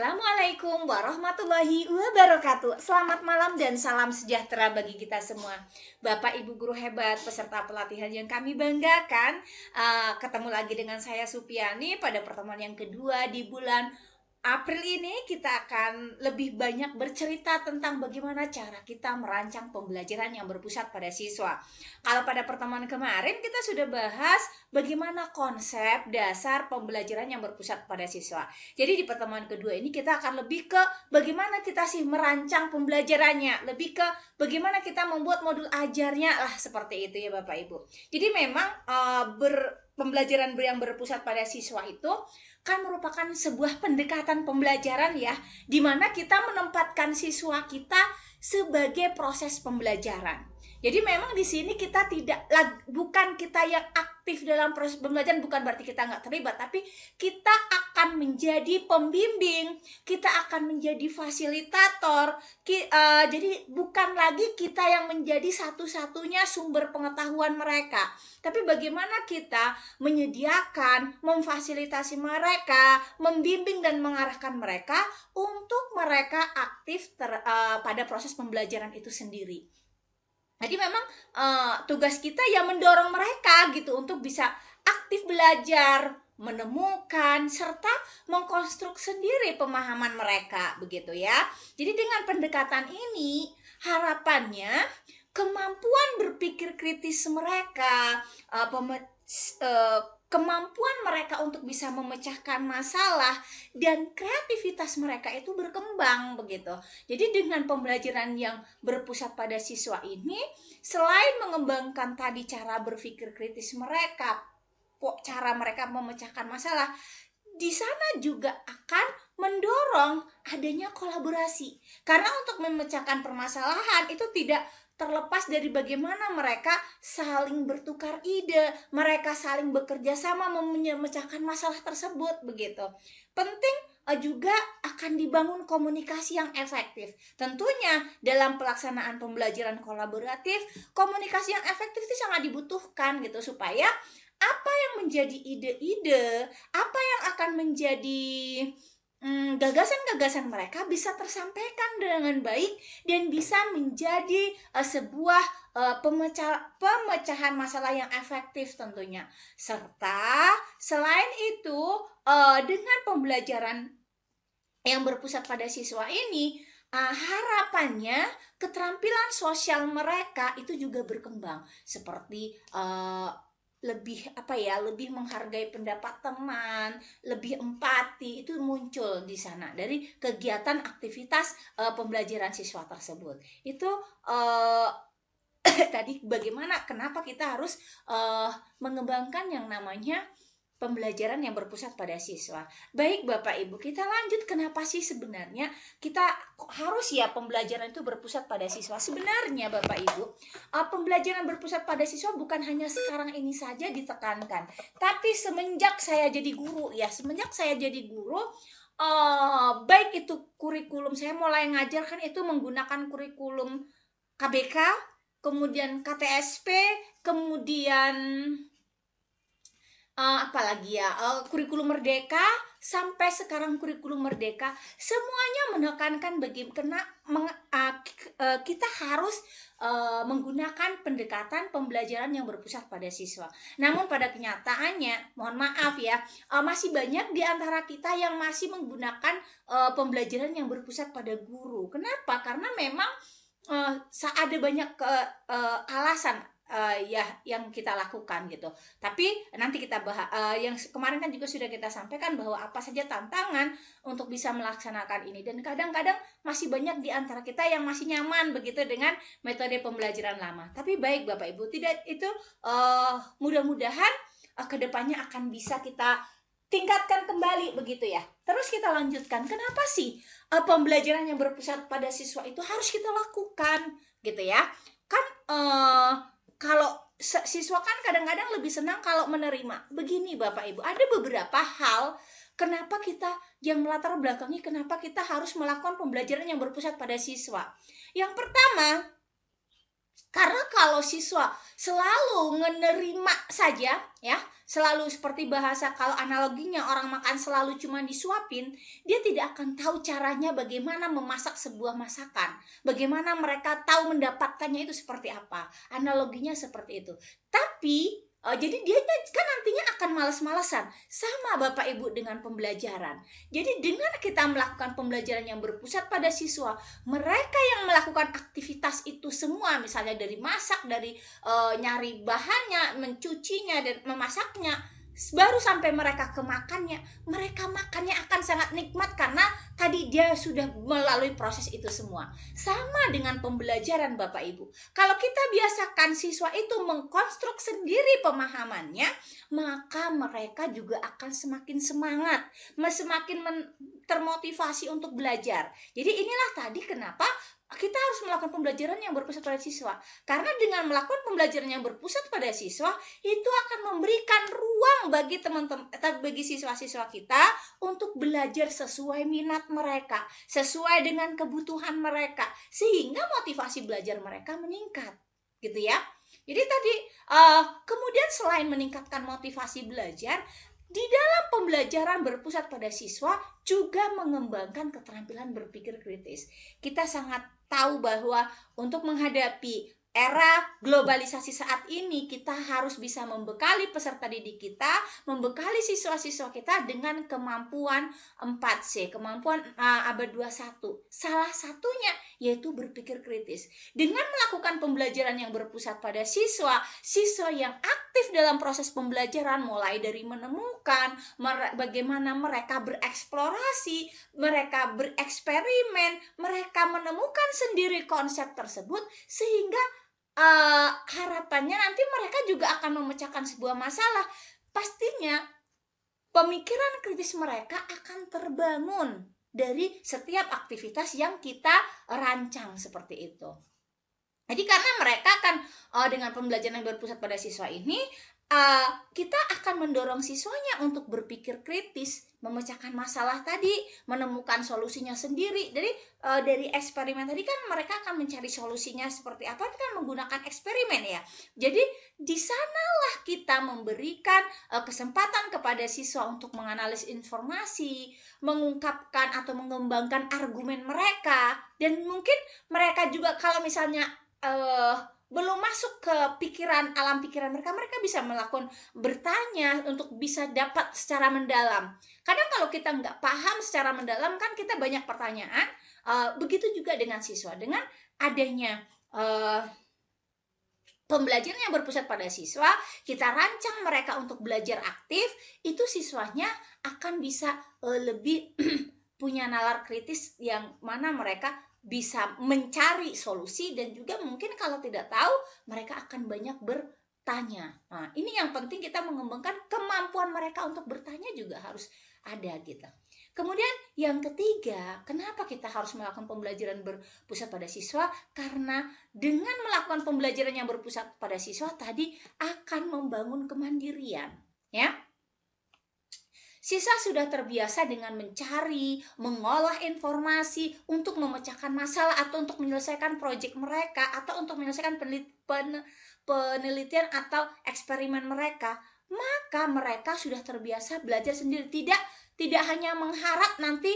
Assalamualaikum warahmatullahi wabarakatuh. Selamat malam dan salam sejahtera bagi kita semua. Bapak Ibu guru hebat, peserta pelatihan yang kami banggakan, ketemu lagi dengan saya Supiani pada pertemuan yang kedua di bulan April ini. Kita akan lebih banyak bercerita tentang bagaimana cara kita merancang pembelajaran yang berpusat pada siswa. Kalau pada pertemuan kemarin kita sudah bahas bagaimana konsep dasar pembelajaran yang berpusat pada siswa. Jadi di pertemuan kedua ini kita akan lebih ke bagaimana kita sih merancang pembelajarannya, lebih ke bagaimana kita membuat modul ajarnya lah, seperti itu ya Bapak Ibu. Jadi memang pembelajaran yang berpusat pada siswa itu kan merupakan sebuah pendekatan pembelajaran ya, di mana kita menempatkan siswa kita sebagai proses pembelajaran. Jadi memang di sini kita bukan kita yang aktif dalam proses pembelajaran, bukan berarti kita nggak terlibat, tapi kita akan menjadi pembimbing, kita akan menjadi fasilitator. Jadi bukan lagi kita yang menjadi satu-satunya sumber pengetahuan mereka, tapi bagaimana kita menyediakan, memfasilitasi mereka, membimbing dan mengarahkan mereka untuk mereka aktif pada proses pembelajaran itu sendiri. Jadi memang tugas kita ya mendorong mereka gitu untuk bisa aktif belajar, menemukan serta mengkonstruk sendiri pemahaman mereka, begitu ya. Jadi dengan pendekatan ini harapannya kemampuan berpikir kritis mereka, kemampuan mereka untuk bisa memecahkan masalah dan kreativitas mereka itu berkembang, begitu. Jadi dengan pembelajaran yang berpusat pada siswa ini, selain mengembangkan tadi cara berpikir kritis mereka, cara mereka memecahkan masalah, di sana juga akan mendorong adanya kolaborasi. Karena untuk memecahkan permasalahan itu tidak terlepas dari bagaimana mereka saling bertukar ide, mereka saling bekerja sama memecahkan masalah tersebut, begitu. Penting juga akan dibangun komunikasi yang efektif. Tentunya dalam pelaksanaan pembelajaran kolaboratif, komunikasi yang efektif itu sangat dibutuhkan gitu, supaya apa yang menjadi ide-ide, apa yang akan menjadi gagasan-gagasan mereka bisa tersampaikan dengan baik dan bisa menjadi sebuah pemecahan masalah yang efektif tentunya. Serta selain itu dengan pembelajaran yang berpusat pada siswa ini, harapannya keterampilan sosial mereka itu juga berkembang, seperti lebih menghargai pendapat teman, lebih empati, itu muncul di sana dari kegiatan aktivitas pembelajaran siswa tersebut. Itu tadi kenapa kita harus mengembangkan yang namanya pembelajaran yang berpusat pada siswa. Baik Bapak Ibu, kita lanjut, kenapa sih sebenarnya kita harus ya pembelajaran itu berpusat pada siswa. Sebenarnya Bapak Ibu, pembelajaran berpusat pada siswa bukan hanya sekarang ini saja ditekankan, tapi semenjak saya jadi guru, baik itu kurikulum, saya mulai ngajarkan itu menggunakan kurikulum KBK, kemudian KTSP, kemudian kurikulum Merdeka, sampai sekarang kurikulum Merdeka, semuanya menekankan bagaimana kita harus menggunakan pendekatan pembelajaran yang berpusat pada siswa. Namun pada kenyataannya, mohon maaf ya, masih banyak di antara kita yang masih menggunakan pembelajaran yang berpusat pada guru. Kenapa? Karena memang ada banyak alasan yang kita lakukan gitu. Tapi nanti kita bahas, yang kemarin kan juga sudah kita sampaikan bahwa apa saja tantangan untuk bisa melaksanakan ini, dan kadang-kadang masih banyak di antara kita yang masih nyaman begitu dengan metode pembelajaran lama. Tapi baik Bapak Ibu, tidak itu mudah-mudahan kedepannya akan bisa kita tingkatkan kembali begitu ya. Terus kita lanjutkan, kenapa sih pembelajaran yang berpusat pada siswa itu harus kita lakukan gitu ya. Kan kalau siswa kan kadang-kadang lebih senang kalau menerima. Begini Bapak Ibu, ada beberapa hal kenapa kita yang melatar belakangi kenapa kita harus melakukan pembelajaran yang berpusat pada siswa. Yang pertama, karena kalau siswa selalu menerima saja ya, selalu seperti bahasa, kalau analoginya orang makan selalu cuma disuapin, dia tidak akan tahu caranya bagaimana memasak sebuah masakan, bagaimana mereka tahu mendapatkannya itu seperti apa. Analoginya seperti itu. Tapi jadi dia kan nantinya akan malas-malasan. Sama Bapak Ibu dengan pembelajaran. Jadi dengan kita melakukan pembelajaran yang berpusat pada siswa, mereka yang melakukan aktivitas itu semua, misalnya dari masak, dari nyari bahannya, mencucinya dan memasaknya, baru sampai mereka ke makannya, mereka makannya akan sangat nikmat karena tadi dia sudah melalui proses itu semua. Sama dengan pembelajaran Bapak Ibu. Kalau kita biasakan siswa itu mengkonstruk sendiri pemahamannya, maka mereka juga akan semakin semangat, semakin termotivasi untuk belajar. Jadi inilah tadi kenapa kita harus melakukan pembelajaran yang berpusat pada siswa. Karena dengan melakukan pembelajaran yang berpusat pada siswa, itu akan memberikan ruang bagi teman-teman, bagi siswa-siswa kita untuk belajar sesuai minat mereka, sesuai dengan kebutuhan mereka, sehingga motivasi belajar mereka meningkat, gitu ya. Jadi tadi kemudian selain meningkatkan motivasi belajar, di dalam pembelajaran berpusat pada siswa juga mengembangkan keterampilan berpikir kritis. Kita sangat tahu bahwa untuk menghadapi era globalisasi saat ini, kita harus bisa membekali peserta didik kita, membekali siswa-siswa kita dengan kemampuan 4C, kemampuan abad 21. Salah satunya yaitu berpikir kritis. Dengan melakukan pembelajaran yang berpusat pada siswa, siswa yang aktif dalam proses pembelajaran, mulai dari menemukan, bagaimana mereka bereksplorasi, mereka bereksperimen, mereka menemukan sendiri konsep tersebut, sehingga harapannya nanti mereka juga akan memecahkan sebuah masalah. Pastinya pemikiran kritis mereka akan terbangun dari setiap aktivitas yang kita rancang seperti itu. Jadi karena mereka akan dengan pembelajaran yang berpusat pada siswa ini, kita akan mendorong siswanya untuk berpikir kritis, memecahkan masalah tadi, menemukan solusinya sendiri. Jadi dari eksperimen tadi kan mereka akan mencari solusinya seperti apa, kan menggunakan eksperimen ya. Jadi di sanalah kita memberikan kesempatan kepada siswa untuk menganalisis informasi, mengungkapkan atau mengembangkan argumen mereka, dan mungkin mereka juga kalau misalnya belum masuk ke alam pikiran mereka, mereka bisa melakukan bertanya untuk bisa dapat secara mendalam. Kadang kalau kita nggak paham secara mendalam kan kita banyak pertanyaan. Begitu juga dengan siswa. Dengan adanya pembelajaran yang berpusat pada siswa, kita rancang mereka untuk belajar aktif, itu siswanya akan bisa lebih punya nalar kritis yang mana mereka bisa mencari solusi, dan juga mungkin kalau tidak tahu mereka akan banyak bertanya. Nah, ini yang penting, kita mengembangkan kemampuan mereka untuk bertanya juga harus ada gitu. Kemudian yang ketiga, kenapa kita harus melakukan pembelajaran berpusat pada siswa? Karena dengan melakukan pembelajaran yang berpusat pada siswa tadi akan membangun kemandirian, ya. Siswa sudah terbiasa dengan mencari, mengolah informasi untuk memecahkan masalah atau untuk menyelesaikan proyek mereka atau untuk menyelesaikan penelitian atau eksperimen mereka. Maka mereka sudah terbiasa belajar sendiri, tidak hanya mengharap nanti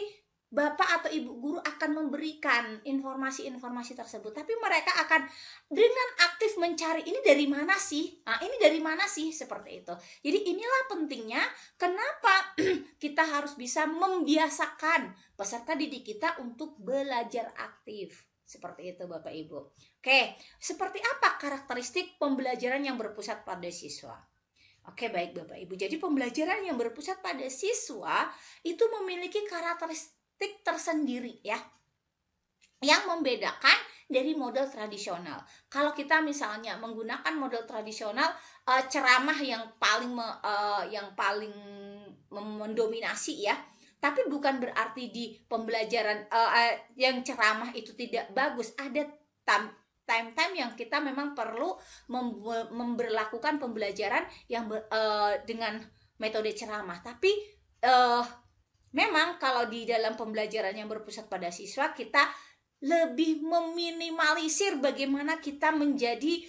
Bapak atau Ibu guru akan memberikan informasi-informasi tersebut, tapi mereka akan dengan aktif mencari, ini dari mana sih? Ini dari mana sih? Seperti itu. Jadi inilah pentingnya kenapa kita harus bisa membiasakan peserta didik kita untuk belajar aktif. Seperti itu Bapak Ibu. Oke, seperti apa karakteristik pembelajaran yang berpusat pada siswa? Oke, baik Bapak Ibu. Jadi pembelajaran yang berpusat pada siswa itu memiliki karakteristik tersendiri ya, yang membedakan dari model tradisional. Kalau kita misalnya menggunakan model tradisional, ceramah yang paling mendominasi ya. Tapi bukan berarti di pembelajaran yang ceramah itu tidak bagus. Ada time-time yang kita memang perlu memberlakukan pembelajaran yang dengan metode ceramah. Tapi memang kalau di dalam pembelajaran yang berpusat pada siswa, kita lebih meminimalisir bagaimana kita menjadi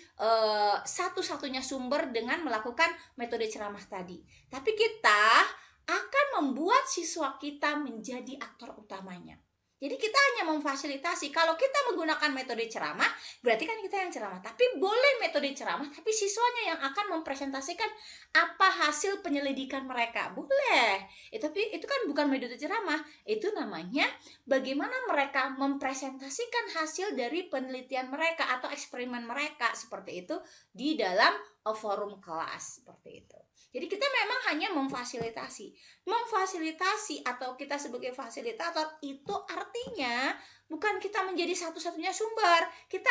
satu-satunya sumber dengan melakukan metode ceramah tadi. Tapi kita akan membuat siswa kita menjadi aktor utamanya. Jadi kita hanya memfasilitasi. Kalau kita menggunakan metode ceramah, berarti kan kita yang ceramah. Tapi boleh metode ceramah, tapi siswanya yang akan mempresentasikan apa hasil penyelidikan mereka. Boleh. Tapi itu kan bukan metode ceramah. Itu namanya bagaimana mereka mempresentasikan hasil dari penelitian mereka atau eksperimen mereka seperti itu di dalam forum kelas seperti itu. Jadi kita memang hanya memfasilitasi atau kita sebagai fasilitator itu artinya bukan kita menjadi satu-satunya sumber, kita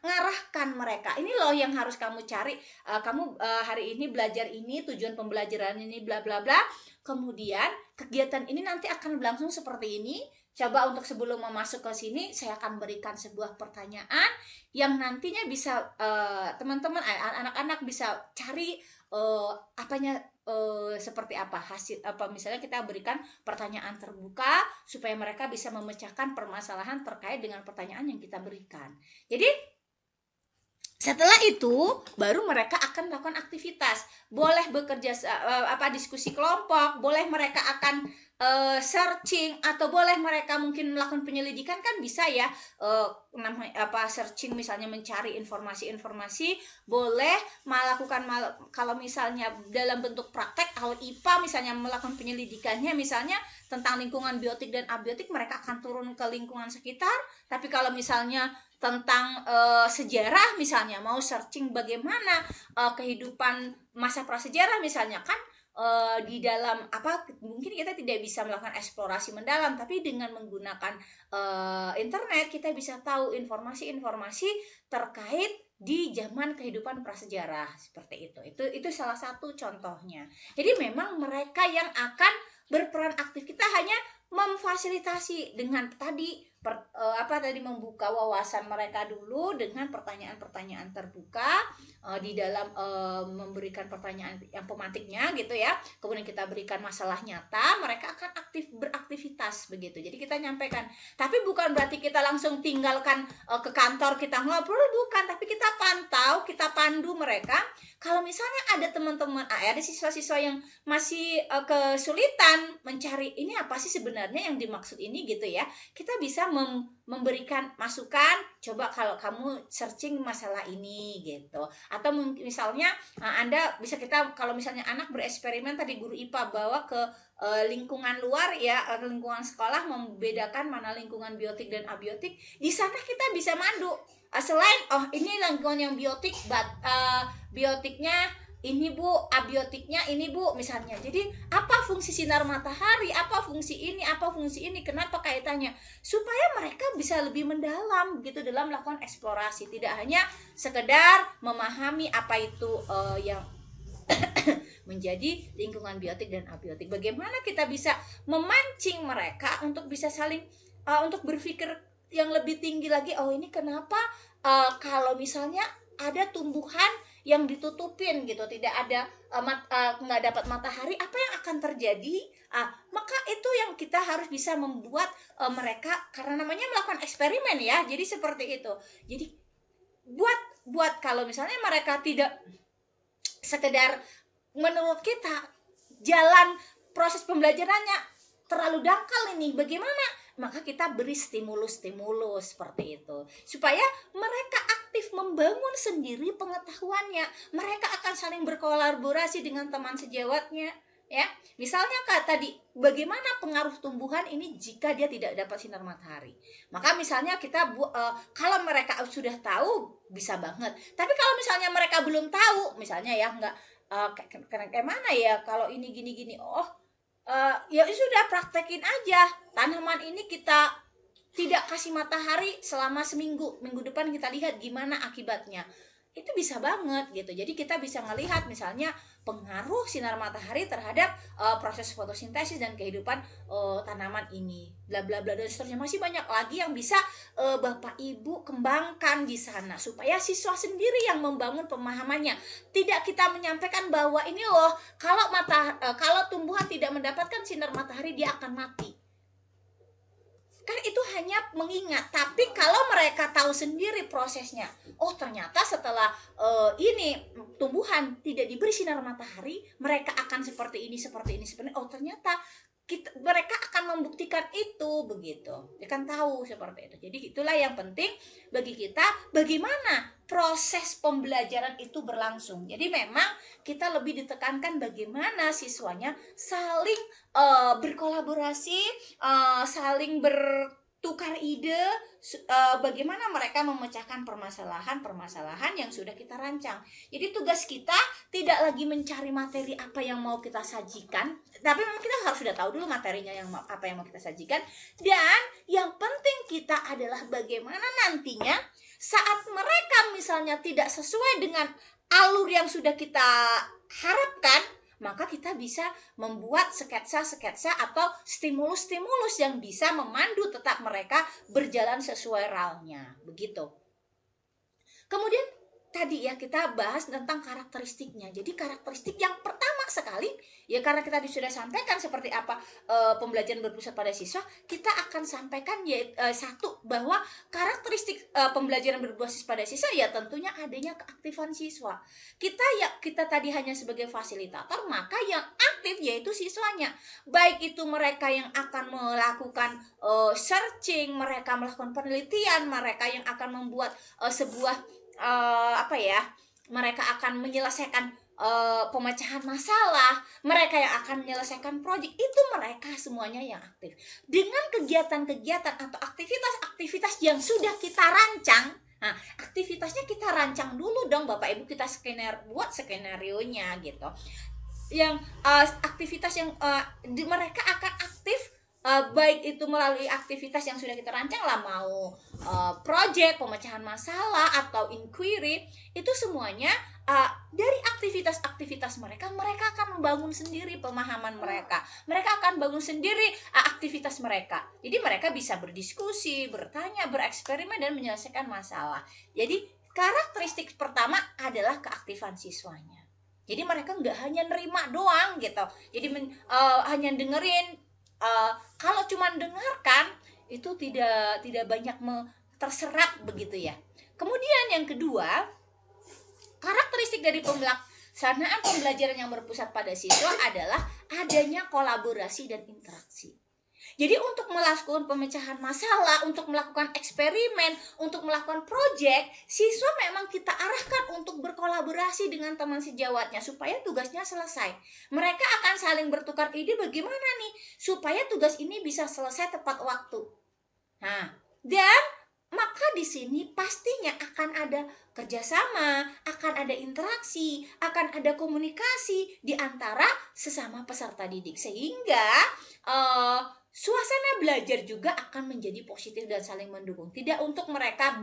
ngarahkan mereka. Ini loh yang harus kamu cari. Kamu hari ini belajar ini, tujuan pembelajaran ini bla bla bla. Kemudian kegiatan ini nanti akan berlangsung seperti ini. Coba untuk sebelum masuk ke sini, saya akan berikan sebuah pertanyaan yang nantinya bisa teman-teman, anak-anak bisa cari seperti apa hasil apa. Misalnya kita berikan pertanyaan terbuka supaya mereka bisa memecahkan permasalahan terkait dengan pertanyaan yang kita berikan. Jadi setelah itu baru mereka akan melakukan aktivitas. Boleh bekerja diskusi kelompok, boleh mereka akan searching, atau boleh mereka mungkin melakukan penyelidikan, kan bisa ya, searching misalnya mencari informasi-informasi. Boleh melakukan kalau misalnya dalam bentuk praktek atau IPA misalnya melakukan penyelidikannya misalnya tentang lingkungan biotik dan abiotik, mereka akan turun ke lingkungan sekitar. Tapi kalau misalnya tentang sejarah misalnya, mau searching bagaimana kehidupan masa prasejarah misalnya, kan di dalam mungkin kita tidak bisa melakukan eksplorasi mendalam, tapi dengan menggunakan internet kita bisa tahu informasi-informasi terkait di zaman kehidupan prasejarah seperti itu. Itu salah satu contohnya. Jadi memang mereka yang akan berperan aktif, kita hanya memfasilitasi dengan tadi membuka wawasan mereka dulu dengan pertanyaan-pertanyaan terbuka di dalam memberikan pertanyaan yang pematiknya gitu ya. Kemudian kita berikan masalah nyata, mereka akan beraktivitas begitu. Jadi kita nyampaikan, tapi bukan berarti kita langsung tinggalkan ke kantor kita ngobrol, bukan, tapi kita pantau, kita pandu mereka. Kalau misalnya ada teman-teman, ada siswa-siswa yang masih kesulitan mencari ini apa sih sebenarnya yang dimaksud ini gitu ya, kita bisa memberikan masukan, coba kalau kamu searching masalah ini gitu. Atau misalnya Anda bisa, kita kalau misalnya anak bereksperimen tadi, guru IPA bawa ke lingkungan luar ya, lingkungan sekolah, membedakan mana lingkungan biotik dan abiotik. Di sana kita bisa mandu. Selain ini lingkungan yang biotik, biotiknya ini Bu, abiotiknya ini Bu misalnya. Jadi apa fungsi sinar matahari, apa fungsi ini, kenapa kaitannya, supaya mereka bisa lebih mendalam gitu dalam melakukan eksplorasi, tidak hanya sekedar memahami apa itu yang menjadi lingkungan biotik dan abiotik. Bagaimana kita bisa memancing mereka untuk bisa saling untuk berpikir yang lebih tinggi lagi. Ini kenapa kalau misalnya ada tumbuhan yang ditutupin gitu, tidak ada nggak dapat matahari, apa yang akan terjadi? Maka itu yang kita harus bisa membuat mereka, karena namanya melakukan eksperimen ya. Jadi seperti itu. Jadi buat kalau misalnya mereka tidak sekedar, menurut kita jalan proses pembelajarannya terlalu dangkal ini, bagaimana? Maka kita beri stimulus seperti itu, supaya mereka aktif membangun sendiri pengetahuannya. Mereka akan saling berkolaborasi dengan teman sejawatnya ya. Misalnya tadi, bagaimana pengaruh tumbuhan ini jika dia tidak dapat sinar matahari. Maka misalnya kita kalau mereka sudah tahu bisa banget. Tapi kalau misalnya mereka belum tahu, misalnya ya kayak mana ya kalau ini gini-gini, ya sudah praktekin aja. Tanaman ini kita tidak kasih matahari selama seminggu, minggu depan kita lihat gimana akibatnya. Itu bisa banget gitu. Jadi kita bisa melihat misalnya pengaruh sinar matahari terhadap proses fotosintesis dan kehidupan tanaman ini, bla bla bla dan seterusnya. Masih banyak lagi yang bisa Bapak Ibu kembangkan di sana, supaya siswa sendiri yang membangun pemahamannya. Tidak kita menyampaikan bahwa ini loh, kalau tumbuhan tidak mendapatkan sinar matahari dia akan mati. kan itu hanya mengingat. Tapi kalau mereka tahu sendiri prosesnya, oh ternyata setelah ini tumbuhan tidak diberi sinar matahari, mereka akan seperti ini, seperti ini. Oh ternyata mereka akan membuktikan itu, begitu. Dia kan tahu seperti itu. Jadi itulah yang penting bagi kita, bagaimana proses pembelajaran itu berlangsung. Jadi memang kita lebih ditekankan bagaimana siswanya saling berkolaborasi, saling bertukar ide, bagaimana mereka memecahkan permasalahan yang sudah kita rancang. Jadi tugas kita tidak lagi mencari materi apa yang mau kita sajikan, tapi memang kita harus sudah tahu dulu materinya apa yang mau kita sajikan. Dan yang penting kita adalah bagaimana nantinya saat mereka misalnya tidak sesuai dengan alur yang sudah kita harapkan, maka kita bisa membuat sketsa-sketsa atau stimulus-stimulus yang bisa memandu tetap mereka berjalan sesuai ralnya, begitu. Kemudian tadi ya kita bahas tentang karakteristiknya. Jadi karakteristik yang pertama sekali, ya karena kita sudah sampaikan seperti apa pembelajaran berpusat pada siswa, kita akan sampaikan satu, bahwa karakteristik pembelajaran berbasis pada siswa ya tentunya adanya keaktifan siswa. Kita tadi hanya sebagai fasilitator, maka yang aktif yaitu siswanya. Baik itu mereka yang akan melakukan searching, mereka melakukan penelitian, mereka yang akan membuat sebuah mereka akan menyelesaikan pemecahan masalah, mereka yang akan menyelesaikan proyek, itu mereka semuanya yang aktif. Dengan kegiatan-kegiatan atau aktivitas-aktivitas yang sudah kita rancang, nah aktivitasnya kita rancang dulu dong Bapak Ibu, kita buat skenario-nya gitu. Yang aktivitas yang mereka akan aktif, baik itu melalui aktivitas yang sudah kita rancang lah, mau project, pemecahan masalah, atau inquiry, itu semuanya dari aktivitas-aktivitas mereka akan membangun sendiri pemahaman mereka akan bangun sendiri aktivitas mereka. Jadi mereka bisa berdiskusi, bertanya, bereksperimen, dan menyelesaikan masalah. Jadi karakteristik pertama adalah keaktifan siswanya. Jadi mereka nggak hanya nerima doang gitu, jadi hanya dengerin. Kalau cuma dengarkan itu tidak banyak terserap begitu ya. Kemudian yang kedua, karakteristik dari pelaksanaan pembelajaran yang berpusat pada siswa adalah adanya kolaborasi dan interaksi. Jadi untuk melakukan pemecahan masalah, untuk melakukan eksperimen, untuk melakukan proyek, siswa memang kita arahkan untuk berkolaborasi dengan teman sejawatnya supaya tugasnya selesai. Mereka akan saling bertukar ide bagaimana nih supaya tugas ini bisa selesai tepat waktu. Nah, dan maka di sini pastinya akan ada kerjasama, akan ada interaksi, akan ada komunikasi di antara sesama peserta didik, sehingga suasana belajar juga akan menjadi positif dan saling mendukung. Tidak untuk mereka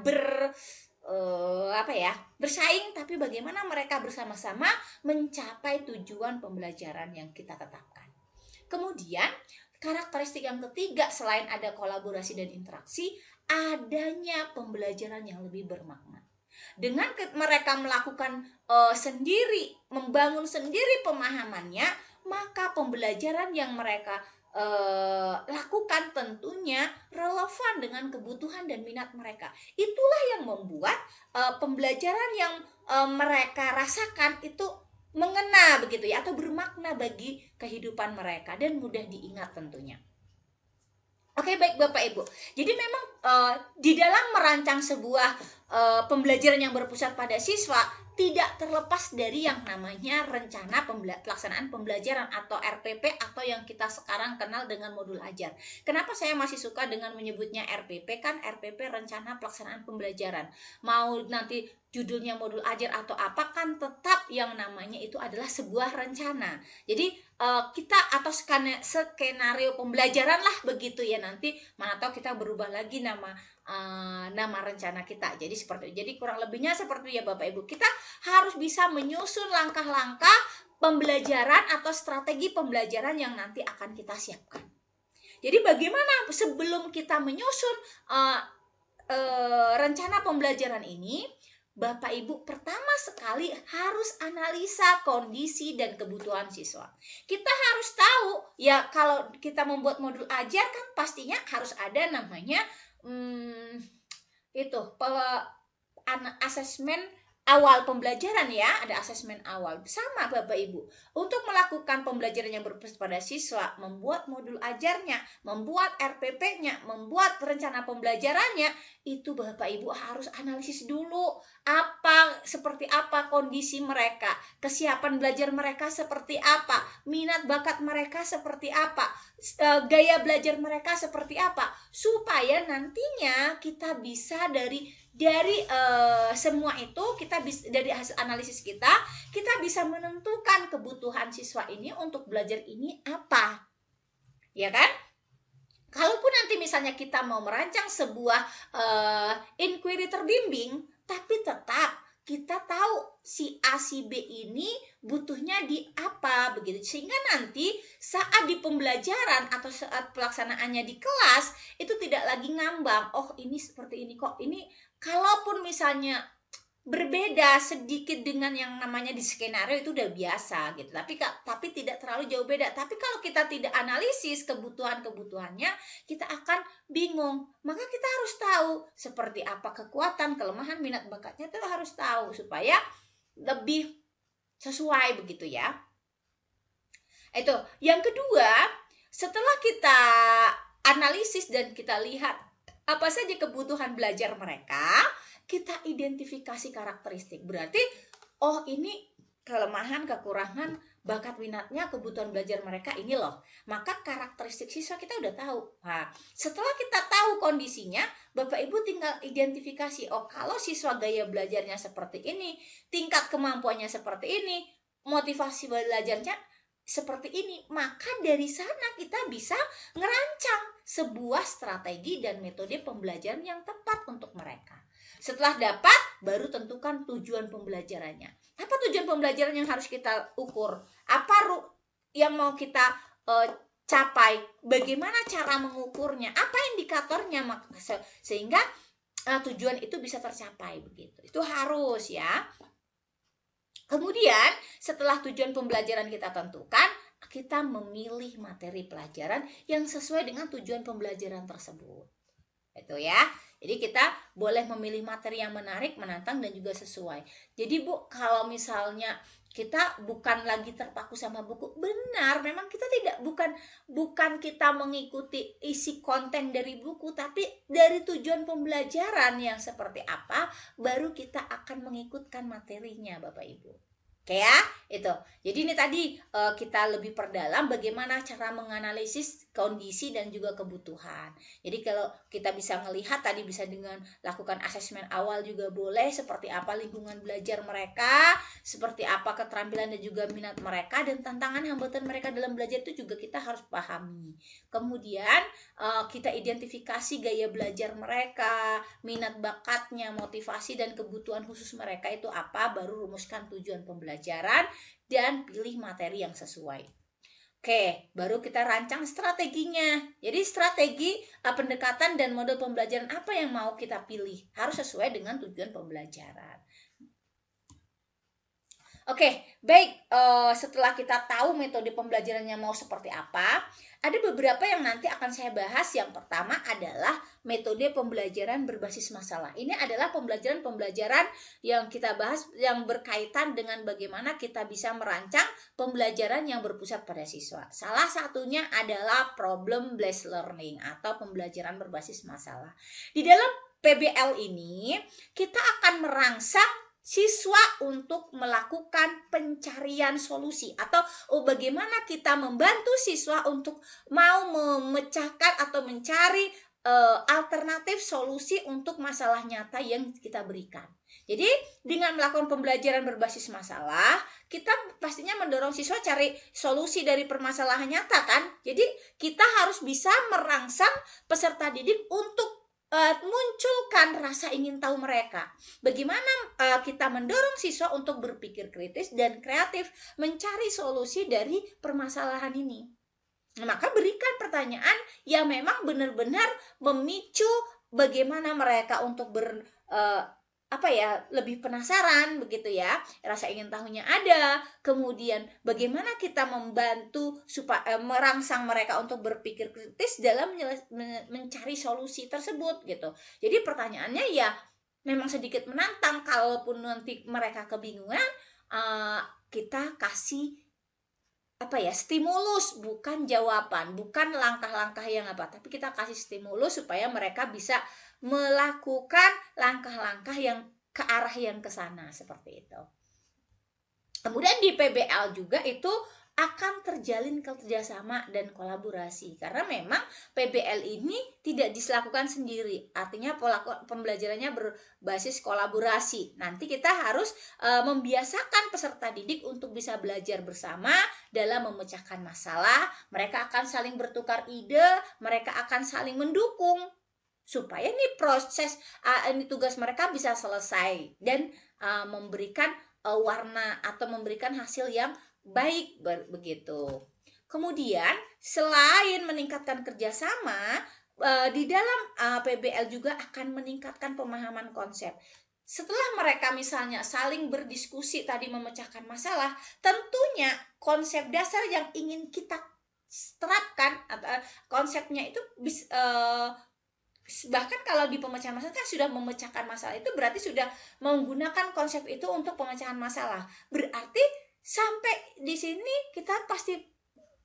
bersaing, tapi bagaimana mereka bersama-sama mencapai tujuan pembelajaran yang kita tetapkan. Kemudian karakteristik yang ketiga, selain ada kolaborasi dan interaksi, adanya pembelajaran yang lebih bermakna. Dengan mereka melakukan sendiri, membangun sendiri pemahamannya, maka pembelajaran yang mereka lakukan tentunya relevan dengan kebutuhan dan minat mereka. Itulah yang membuat pembelajaran yang mereka rasakan itu mengena begitu ya, atau bermakna bagi kehidupan mereka dan mudah diingat tentunya. Oke, baik Bapak Ibu. Jadi memang di dalam merancang sebuah pembelajaran yang berpusat pada siswa tidak terlepas dari yang namanya rencana pelaksanaan pembelajaran atau RPP, atau yang kita sekarang kenal dengan modul ajar. Kenapa saya masih suka dengan menyebutnya RPP? Kan RPP rencana pelaksanaan pembelajaran. Mau nanti judulnya modul ajar atau apa, kan tetap yang namanya itu adalah sebuah rencana. Jadi kita atau skenario pembelajaran lah begitu ya, nanti mana tahu kita berubah lagi nama rencana kita. Jadi kurang lebihnya seperti ya Bapak Ibu, kita harus bisa menyusun langkah-langkah pembelajaran atau strategi pembelajaran yang nanti akan kita siapkan. Jadi bagaimana sebelum kita menyusun rencana pembelajaran ini, Bapak Ibu pertama sekali harus analisa kondisi dan kebutuhan siswa. Kita harus tahu ya, kalau kita membuat modul ajar kan pastinya harus ada namanya asesmen awal pembelajaran ya, ada asesmen awal. Sama Bapak Ibu, untuk melakukan pembelajaran yang berbasis pada siswa, membuat modul ajarnya, membuat RPP-nya, membuat rencana pembelajarannya, itu Bapak Ibu harus analisis dulu seperti apa kondisi mereka, kesiapan belajar mereka seperti apa, minat bakat mereka seperti apa, gaya belajar mereka seperti apa, supaya nantinya kita bisa dari semua itu, kita bisa dari hasil analisis kita bisa menentukan kebutuhan siswa ini untuk belajar ini apa, ya kan? Kalaupun nanti misalnya kita mau merancang sebuah inquiry terbimbing, tapi tetap kita tahu si A si B ini butuhnya di apa begitu, sehingga nanti saat di pembelajaran atau saat pelaksanaannya di kelas itu tidak lagi ngambang, oh ini seperti ini kok, ini kalaupun misalnya berbeda sedikit dengan yang namanya di skenario itu udah biasa gitu, tapi tidak terlalu jauh beda. Tapi kalau kita tidak analisis kebutuhannya, kita akan bingung. Maka kita harus tahu seperti apa kekuatan, kelemahan, minat bakatnya, itu harus tahu supaya lebih sesuai begitu ya. Itu yang kedua, setelah kita analisis dan kita lihat apa saja kebutuhan belajar mereka, kita identifikasi karakteristik. Berarti oh ini kelemahan, kekurangan, bakat, minatnya, kebutuhan belajar mereka ini loh. Maka karakteristik siswa kita udah tahu. Nah, setelah kita tahu kondisinya, Bapak Ibu tinggal identifikasi, oh kalau siswa gaya belajarnya seperti ini, tingkat kemampuannya seperti ini, motivasi belajarnya seperti ini, maka dari sana kita bisa ngerancang sebuah strategi dan metode pembelajaran yang tepat untuk mereka. Setelah dapat, baru tentukan tujuan pembelajarannya. Apa tujuan pembelajaran yang harus kita ukur? Apa yang mau kita capai? Bagaimana cara mengukurnya? Apa indikatornya? Sehingga tujuan itu bisa tercapai begitu. Itu harus ya. Kemudian setelah tujuan pembelajaran kita tentukan, kita memilih materi pelajaran yang sesuai dengan tujuan pembelajaran tersebut. Itu ya. Jadi kita boleh memilih materi yang menarik, menantang, dan juga sesuai. Jadi Bu, kalau misalnya kita bukan lagi terpaku sama buku, benar, memang kita bukan kita mengikuti isi konten dari buku, tapi dari tujuan pembelajaran yang seperti apa, baru kita akan mengikutkan materinya Bapak Ibu. Oke ya, itu. Jadi ini tadi kita lebih perdalam bagaimana cara menganalisis kondisi dan juga kebutuhan. Jadi kalau kita bisa melihat tadi, bisa dengan lakukan asesmen awal juga boleh, seperti apa lingkungan belajar mereka, seperti apa keterampilan dan juga minat mereka, dan tantangan hambatan mereka dalam belajar itu juga kita harus pahami. Kemudian kita identifikasi gaya belajar mereka, minat bakatnya, motivasi dan kebutuhan khusus mereka itu apa, baru rumuskan tujuan pembelajaran dan pilih materi yang sesuai. Oke, baru kita rancang strateginya. Jadi strategi pendekatan dan model pembelajaran apa yang mau kita pilih harus sesuai dengan tujuan pembelajaran. Oke, baik. Setelah kita tahu metode pembelajarannya mau seperti apa, ada beberapa yang nanti akan saya bahas. Yang pertama adalah metode pembelajaran berbasis masalah. Ini adalah pembelajaran yang kita bahas yang berkaitan dengan bagaimana kita bisa merancang pembelajaran yang berpusat pada siswa. Salah satunya adalah problem based learning atau pembelajaran berbasis masalah. Di dalam PBL ini kita akan merangsang siswa untuk melakukan pencarian solusi, atau bagaimana kita membantu siswa untuk mau memecahkan atau mencari alternatif solusi untuk masalah nyata yang kita berikan. Jadi dengan melakukan pembelajaran berbasis masalah, kita pastinya mendorong siswa cari solusi dari permasalahan nyata kan. Jadi kita harus bisa merangsang peserta didik untuk munculkan rasa ingin tahu mereka. Bagaimana kita mendorong siswa untuk berpikir kritis dan kreatif mencari solusi dari permasalahan ini. Maka berikan pertanyaan yang memang benar-benar memicu bagaimana mereka untuk lebih penasaran begitu ya, rasa ingin tahunya ada. Kemudian bagaimana kita membantu supaya merangsang mereka untuk berpikir kritis dalam mencari solusi tersebut gitu. Jadi pertanyaannya ya memang sedikit menantang. Kalaupun nanti mereka kebingungan, kita kasih stimulus, bukan jawaban, bukan langkah-langkah yang tapi kita kasih stimulus supaya mereka bisa melakukan langkah-langkah yang ke arah yang ke sana, seperti itu. Kemudian di PBL juga itu akan terjalin kerjasama dan kolaborasi, karena memang PBL ini tidak dilakukan sendiri, artinya pola pembelajarannya berbasis kolaborasi. Nanti kita harus membiasakan peserta didik untuk bisa belajar bersama dalam memecahkan masalah. Mereka akan saling bertukar ide, mereka akan saling mendukung supaya nih proses ini tugas mereka bisa selesai dan memberikan warna atau memberikan hasil yang baik begitu. Kemudian selain meningkatkan kerjasama, di dalam PBL juga akan meningkatkan pemahaman konsep. Setelah mereka misalnya saling berdiskusi tadi memecahkan masalah, tentunya konsep dasar yang ingin kita terapkan atau konsepnya itu bahkan kalau di pemecahan masalah kan sudah memecahkan masalah, itu berarti sudah menggunakan konsep itu untuk pemecahan masalah. Berarti sampai di sini kita pasti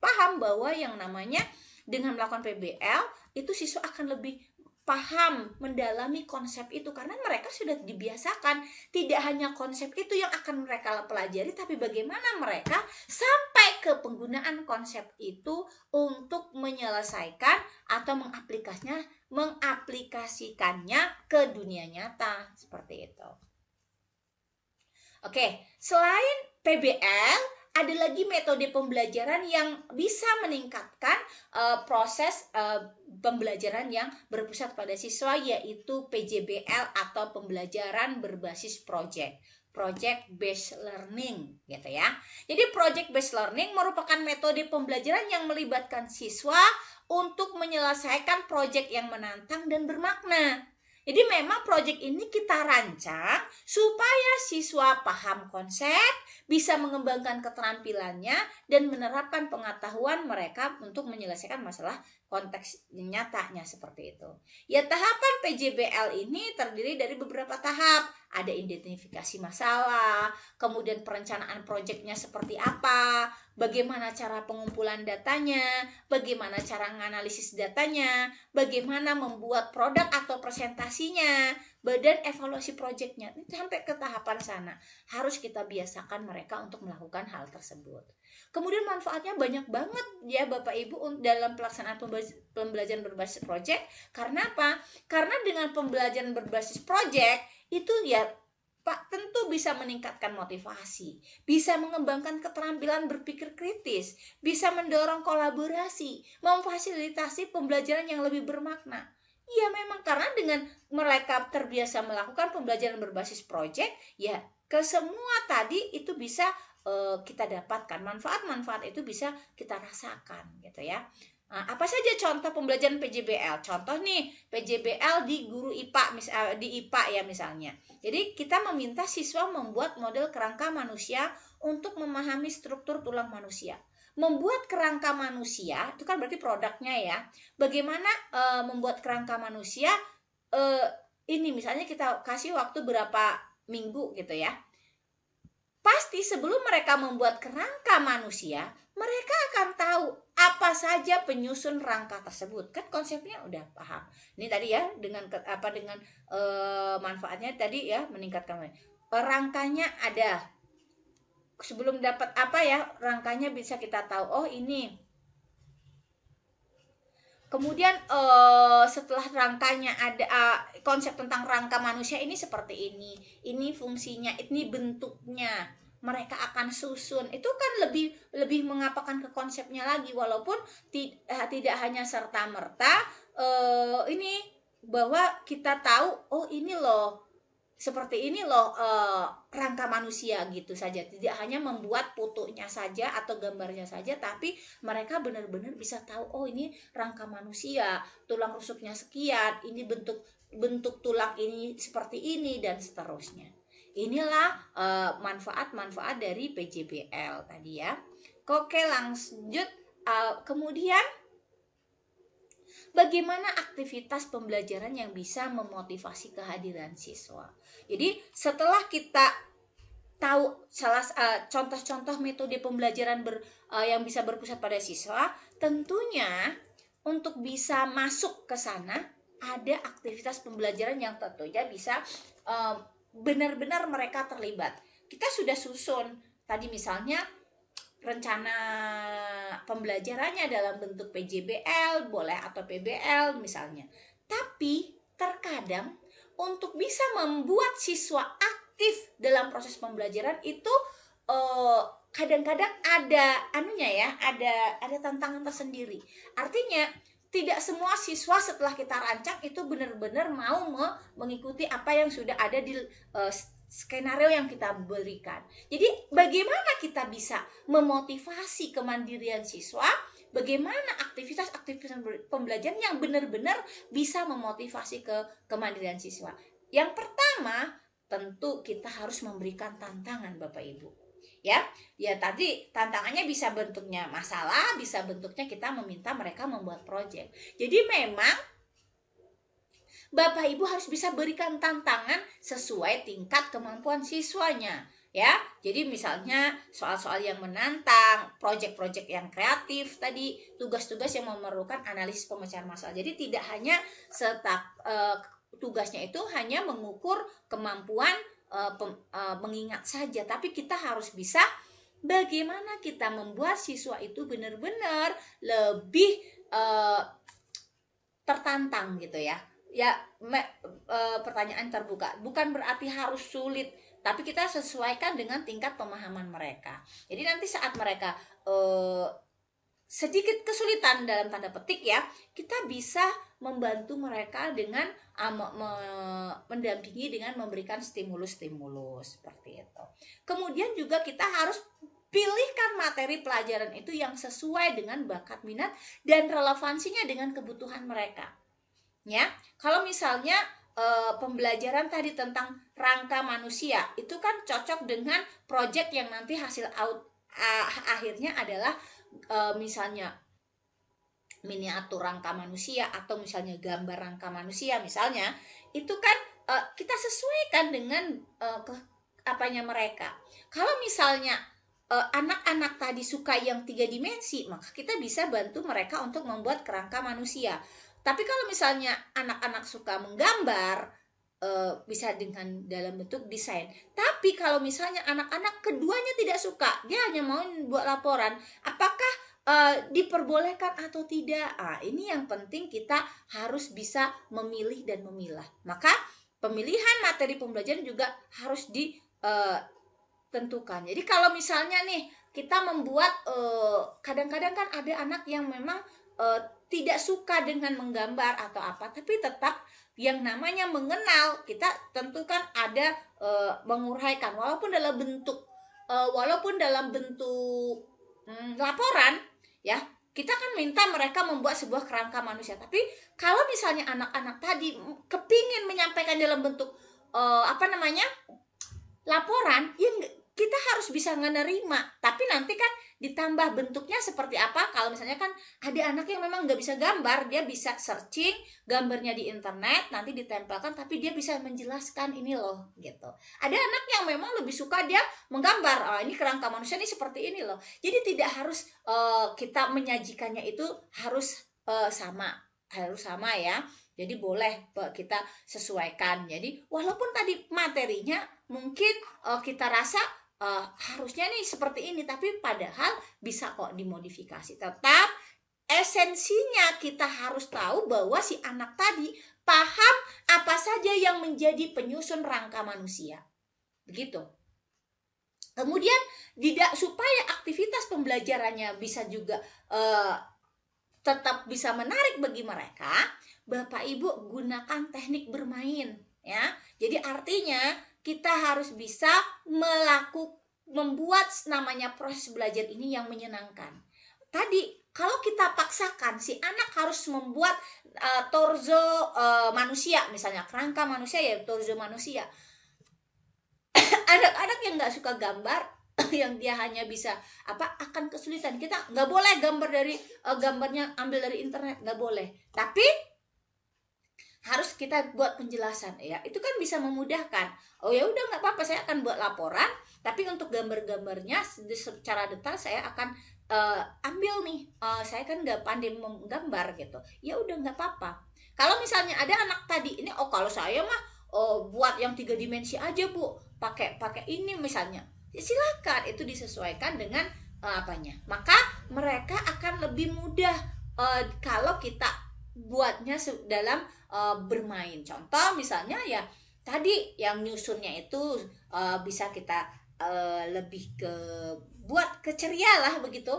paham bahwa yang namanya dengan melakukan PBL itu siswa akan lebih paham, mendalami konsep itu, karena mereka sudah dibiasakan. Tidak hanya konsep itu yang akan mereka pelajari, tapi bagaimana mereka sampai ke penggunaan konsep itu untuk menyelesaikan atau mengaplikasikannya ke dunia nyata, seperti itu. Oke, selain PBL, ada lagi metode pembelajaran yang bisa meningkatkan proses pembelajaran yang berpusat pada siswa, yaitu PJBL atau pembelajaran berbasis project based learning gitu ya. Jadi project based learning merupakan metode pembelajaran yang melibatkan siswa untuk menyelesaikan project yang menantang dan bermakna. Jadi memang proyek ini kita rancang supaya siswa paham konsep, bisa mengembangkan keterampilannya, dan menerapkan pengetahuan mereka untuk menyelesaikan masalah konteks nyatanya, seperti itu. Ya, tahapan PJBL ini terdiri dari beberapa tahap. Ada identifikasi masalah, kemudian perencanaan proyeknya seperti apa, bagaimana cara pengumpulan datanya, bagaimana cara menganalisis datanya, bagaimana membuat produk atau presentasinya, dan evaluasi proyeknya. Sampai ke tahapan sana harus kita biasakan mereka untuk melakukan hal tersebut. Kemudian manfaatnya banyak banget ya Bapak Ibu dalam pelaksanaan pembelajaran berbasis proyek. Karena apa? Karena dengan pembelajaran berbasis proyek itu ya Pak, tentu bisa meningkatkan motivasi, bisa mengembangkan keterampilan berpikir kritis, bisa mendorong kolaborasi, memfasilitasi pembelajaran yang lebih bermakna. Ya memang karena dengan mereka terbiasa melakukan pembelajaran berbasis proyek, ya ke semua tadi itu bisa kita dapatkan, manfaat-manfaat itu bisa kita rasakan gitu ya. Nah, apa saja contoh pembelajaran PJBL? Contoh nih, PJBL di guru IPA, di IPA ya misalnya. Jadi kita meminta siswa membuat model kerangka manusia untuk memahami struktur tulang manusia. Membuat kerangka manusia, itu kan berarti produknya ya. Bagaimana membuat kerangka manusia, ini misalnya kita kasih waktu berapa minggu gitu ya. Pasti sebelum mereka membuat kerangka manusia, mereka akan tahu apa saja penyusun rangka tersebut. Kan konsepnya udah paham. Ini tadi ya dengan manfaatnya tadi ya meningkatkan. Rangkanya ada. Sebelum dapat rangkanya bisa kita tahu. Oh ini. Kemudian setelah rangkanya ada konsep tentang rangka manusia ini seperti ini fungsinya, ini bentuknya, mereka akan susun. Itu kan lebih mengapakan ke konsepnya lagi, walaupun tidak hanya serta merta ini bahwa kita tahu oh ini loh seperti ini loh rangka manusia gitu saja. Tidak hanya membuat fotonya saja atau gambarnya saja, tapi mereka benar-benar bisa tahu, oh ini rangka manusia, tulang rusuknya sekian, ini bentuk bentuk tulang ini seperti ini, dan seterusnya. Inilah manfaat-manfaat dari PJBL tadi ya. Oke, lanjut. Kemudian bagaimana aktivitas pembelajaran yang bisa memotivasi kehadiran siswa. Jadi setelah kita tahu contoh-contoh metode pembelajaran yang bisa berpusat pada siswa, tentunya untuk bisa masuk ke sana ada aktivitas pembelajaran yang tentunya bisa benar-benar mereka terlibat. Kita sudah susun tadi misalnya rencana pembelajarannya dalam bentuk PJBL, boleh atau PBL misalnya. Tapi terkadang untuk bisa membuat siswa aktif dalam proses pembelajaran itu kadang-kadang ada ada tantangan tersendiri. Artinya tidak semua siswa setelah kita rancang itu benar-benar mau mengikuti apa yang sudah ada di skenario yang kita berikan. Jadi bagaimana kita bisa memotivasi kemandirian siswa? Bagaimana aktivitas-aktivitas pembelajaran yang benar-benar bisa memotivasi kemandirian siswa? Yang pertama, tentu kita harus memberikan tantangan Bapak Ibu. Ya tadi tantangannya bisa bentuknya masalah, bisa bentuknya kita meminta mereka membuat proyek. Jadi memang Bapak Ibu harus bisa berikan tantangan sesuai tingkat kemampuan siswanya ya. Jadi misalnya soal-soal yang menantang, proyek-proyek yang kreatif tadi, tugas-tugas yang memerlukan analisis pemecahan masalah. Jadi tidak hanya tugasnya itu hanya mengukur kemampuan mengingat saja, tapi kita harus bisa bagaimana kita membuat siswa itu benar-benar lebih tertantang gitu ya. Pertanyaan terbuka, bukan berarti harus sulit, tapi kita sesuaikan dengan tingkat pemahaman mereka. Jadi nanti saat mereka sedikit kesulitan dalam tanda petik ya, kita bisa membantu mereka dengan mendampingi dengan memberikan stimulus-stimulus seperti itu. Kemudian juga kita harus pilihkan materi pelajaran itu yang sesuai dengan bakat minat dan relevansinya dengan kebutuhan mereka. Ya, kalau misalnya pembelajaran tadi tentang rangka manusia itu kan cocok dengan proyek yang nanti hasil akhirnya adalah misalnya miniatur rangka manusia atau misalnya gambar rangka manusia misalnya, itu kan kita sesuaikan dengan apanya mereka. Kalau misalnya anak-anak tadi suka yang 3 dimensi, maka kita bisa bantu mereka untuk membuat kerangka manusia. Tapi kalau misalnya anak-anak suka menggambar, bisa dengan dalam bentuk desain. Tapi kalau misalnya anak-anak keduanya tidak suka, dia hanya mau buat laporan, apakah diperbolehkan atau tidak? Ini yang penting, kita harus bisa memilih dan memilah. Maka pemilihan materi pembelajaran juga harus ditentukan. Jadi kalau misalnya nih kita membuat, kadang-kadang kan ada anak yang memang tidak suka dengan menggambar atau apa, tapi tetap yang namanya mengenal, kita tentukan ada menguraikan walaupun dalam bentuk laporan ya. Kita kan minta mereka membuat sebuah kerangka manusia, tapi kalau misalnya anak-anak tadi kepingin menyampaikan dalam bentuk laporan, ya kita harus bisa menerima. Tapi nanti kan ditambah bentuknya seperti apa. Kalau misalnya kan ada anak yang memang nggak bisa gambar, dia bisa searching gambarnya di internet, nanti ditempelkan, tapi dia bisa menjelaskan ini loh gitu. Ada anak yang memang lebih suka dia menggambar, ini kerangka manusia ini seperti ini loh. Jadi tidak harus kita menyajikannya itu harus sama ya. Jadi boleh kita sesuaikan. Jadi walaupun tadi materinya mungkin kita rasa harusnya nih seperti ini, tapi padahal bisa kok dimodifikasi. Tetap esensinya kita harus tahu bahwa si anak tadi paham apa saja yang menjadi penyusun rangka manusia. Begitu. Kemudian supaya aktivitas pembelajarannya bisa juga tetap bisa menarik bagi mereka, Bapak Ibu gunakan teknik bermain ya. Jadi artinya kita harus bisa membuat namanya proses belajar ini yang menyenangkan. Tadi kalau kita paksakan si anak harus membuat torso manusia, misalnya kerangka manusia ya torso manusia. Anak-anak yang nggak suka gambar yang dia hanya bisa akan kesulitan. Kita nggak boleh gambar dari gambarnya ambil dari internet, nggak boleh. Tapi harus kita buat penjelasan ya, itu kan bisa memudahkan. Oh ya udah, nggak apa-apa, saya akan buat laporan, tapi untuk gambar-gambarnya secara detail saya akan ambil nih, saya kan nggak pandai menggambar gitu. Ya udah, nggak apa-apa. Kalau misalnya ada anak tadi ini, kalau saya mah buat yang 3 dimensi aja Bu, pakai ini misalnya, ya silakan, itu disesuaikan dengan apanya. Maka mereka akan lebih mudah kalau kita buatnya dalam bermain. Contoh misalnya ya tadi yang nyusunnya itu bisa kita lebih ke buat keceria lah begitu.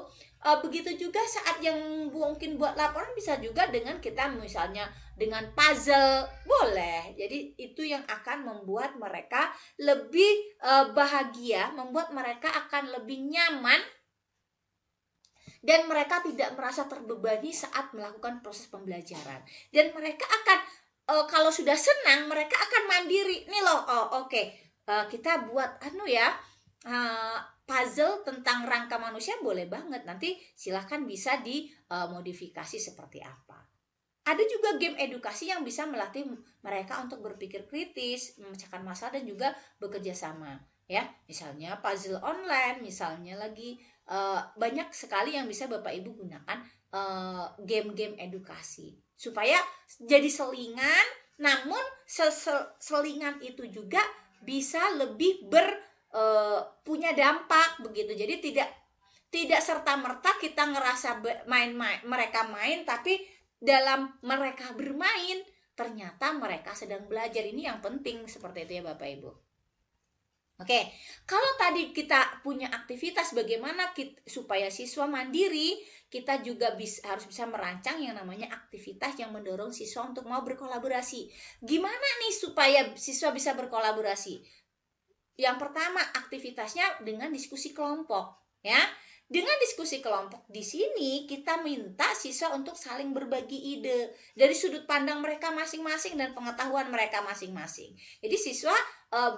Begitu juga saat yang mungkin buat laporan bisa juga dengan kita misalnya dengan puzzle, boleh. Jadi itu yang akan membuat mereka lebih bahagia, membuat mereka akan lebih nyaman, dan mereka tidak merasa terbebani saat melakukan proses pembelajaran. Dan mereka akan kalau sudah senang, mereka akan mandiri. Nih loh, kita buat puzzle tentang rangka manusia, boleh banget. Nanti silahkan bisa dimodifikasi seperti apa. Ada juga game edukasi yang bisa melatih mereka untuk berpikir kritis, memecahkan masalah, dan juga bekerja sama. Ya, misalnya puzzle online, misalnya lagi banyak sekali yang bisa Bapak Ibu gunakan game-game edukasi supaya jadi selingan, namun selingan itu juga bisa lebih punya dampak begitu. Jadi tidak serta-merta kita ngerasa mereka main, tapi dalam mereka bermain ternyata mereka sedang belajar. Ini yang penting, seperti itu ya Bapak Ibu. Oke, kalau tadi kita punya aktivitas bagaimana supaya siswa mandiri, kita juga harus bisa merancang yang namanya aktivitas yang mendorong siswa untuk mau berkolaborasi. Gimana nih supaya siswa bisa berkolaborasi? Yang pertama, aktivitasnya dengan diskusi kelompok, ya. Dengan diskusi kelompok di sini kita minta siswa untuk saling berbagi ide dari sudut pandang mereka masing-masing dan pengetahuan mereka masing-masing. Jadi siswa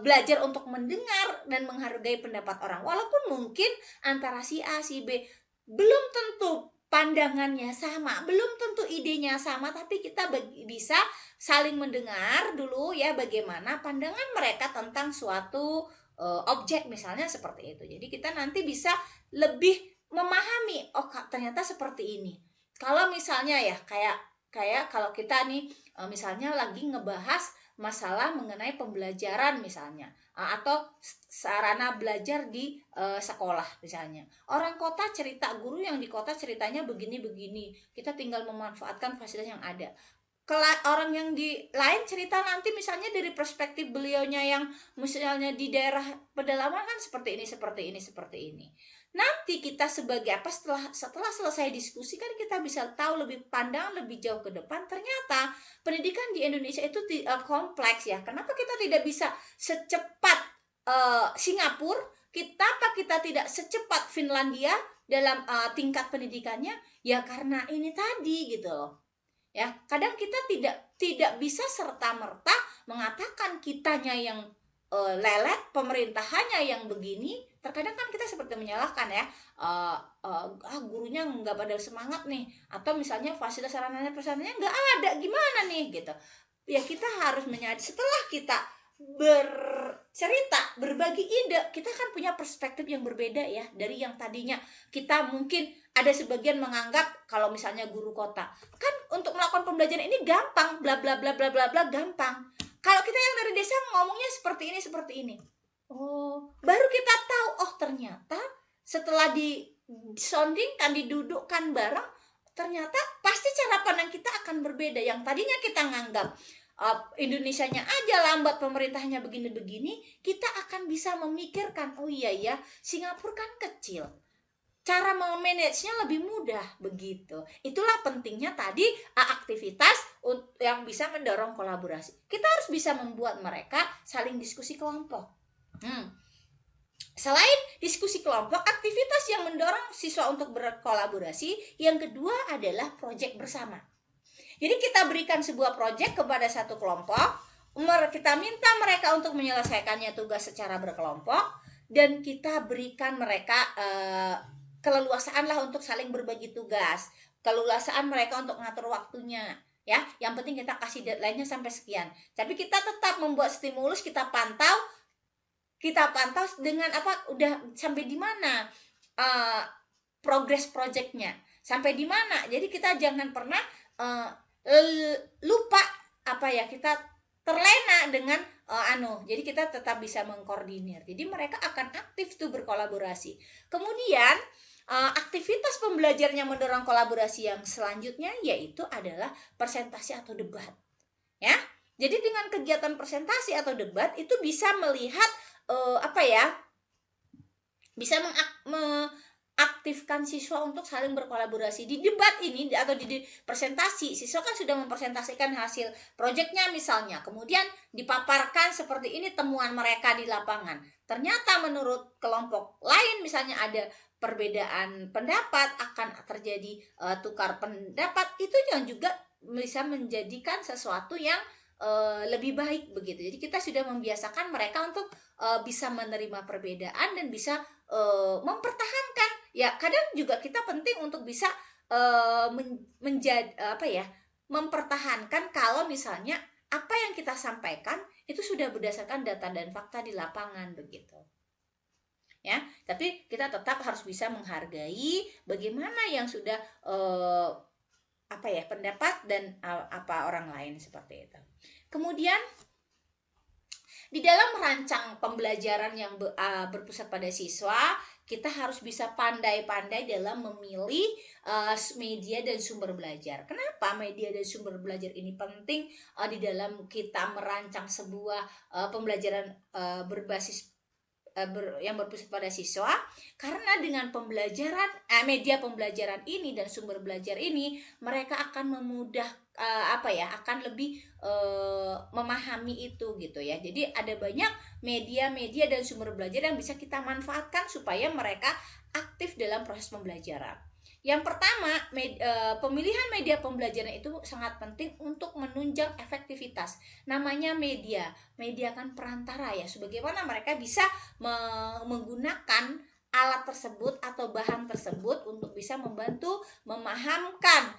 belajar untuk mendengar dan menghargai pendapat orang, walaupun mungkin antara si A si B belum tentu pandangannya sama, belum tentu idenya sama, tapi kita bisa saling mendengar dulu ya, bagaimana pandangan mereka tentang suatu objek misalnya, seperti itu. Jadi kita nanti bisa lebih memahami, ternyata seperti ini. Kalau misalnya ya kayak kalau kita nih misalnya lagi ngebahas masalah mengenai pembelajaran misalnya, atau sarana belajar di sekolah misalnya. Orang kota cerita, guru yang di kota ceritanya begini-begini, kita tinggal memanfaatkan fasilitas yang ada. Orang yang di lain cerita nanti misalnya dari perspektif beliaunya yang misalnya di daerah pedalaman kan seperti ini. Nanti kita sebagai setelah selesai diskusi kan kita bisa tahu lebih pandangan lebih jauh ke depan. Ternyata pendidikan di Indonesia itu kompleks ya. Kenapa kita tidak bisa secepat Singapura? Kita tidak secepat Finlandia dalam tingkat pendidikannya? Ya karena ini tadi gitu loh. Ya, kadang kita tidak bisa serta-merta mengatakan kitanya yang lelet, pemerintahannya yang begini. Terkadang kan kita seperti menyalahkan ya, gurunya nggak pada semangat nih, atau misalnya fasilitas sarananya prasarananya nggak ada, gimana nih gitu. Ya kita harus menyadari, setelah kita bercerita, berbagi ide, kita kan punya perspektif yang berbeda ya dari yang tadinya kita mungkin ada sebagian menganggap kalau misalnya guru kota kan untuk melakukan pembelajaran ini gampang, bla bla bla bla bla bla, gampang. Kalau kita yang dari desa ngomongnya seperti ini. Oh, baru kita tahu, ternyata setelah disondingkan, didudukkan bareng, ternyata pasti cara pandang kita akan berbeda. Yang tadinya kita nganggap Indonesianya aja lambat, pemerintahnya begini-begini, kita akan bisa memikirkan, oh iya ya, Singapura kan kecil, cara memanagenya lebih mudah begitu. Itulah pentingnya tadi aktivitas yang bisa mendorong kolaborasi. Kita harus bisa membuat mereka saling diskusi kelompok. Selain diskusi kelompok, aktivitas yang mendorong siswa untuk berkolaborasi yang kedua adalah proyek bersama. Jadi kita berikan sebuah proyek kepada satu kelompok, kita minta mereka untuk menyelesaikannya tugas secara berkelompok, dan kita berikan mereka keleluasaan lah untuk saling berbagi tugas, keleluasaan mereka untuk mengatur waktunya. Ya, yang penting kita kasih deadline-nya sampai sekian. Tapi kita tetap membuat stimulus, kita pantau dengan udah sampai di mana progress projectnya, sampai di mana. Jadi kita jangan pernah lupa kita terlena dengan jadi kita tetap bisa mengkoordinir. Jadi mereka akan aktif tuh berkolaborasi. Kemudian aktivitas pembelajaran yang mendorong kolaborasi yang selanjutnya yaitu adalah presentasi atau debat. Ya. Jadi dengan kegiatan presentasi atau debat itu bisa melihat bisa mengaktifkan siswa untuk saling berkolaborasi. Di debat ini atau di presentasi, siswa kan sudah mempresentasikan hasil proyeknya misalnya, kemudian dipaparkan seperti ini temuan mereka di lapangan. Ternyata menurut kelompok lain misalnya ada perbedaan pendapat, akan terjadi tukar pendapat, itu yang juga bisa menjadikan sesuatu yang lebih baik begitu. Jadi kita sudah membiasakan mereka untuk bisa menerima perbedaan dan bisa mempertahankan. Ya, kadang juga kita penting untuk bisa mempertahankan kalau misalnya apa yang kita sampaikan itu sudah berdasarkan data dan fakta di lapangan begitu. Ya, tapi kita tetap harus bisa menghargai bagaimana yang sudah pendapat dan orang lain seperti itu. Kemudian di dalam merancang pembelajaran yang berpusat pada siswa, kita harus bisa pandai-pandai dalam memilih media dan sumber belajar. Kenapa media dan sumber belajar ini penting di dalam kita merancang sebuah pembelajaran berbasis yang berpusat pada siswa? Karena dengan pembelajaran media pembelajaran ini dan sumber belajar ini, mereka akan akan lebih memahami itu gitu ya. Jadi ada banyak media dan sumber belajar yang bisa kita manfaatkan supaya mereka aktif dalam proses pembelajaran. Yang pertama, pemilihan media pembelajaran itu sangat penting untuk menunjang efektivitas. Namanya media kan perantara ya, sebagaimana mereka bisa menggunakan alat tersebut atau bahan tersebut untuk bisa membantu memahamkan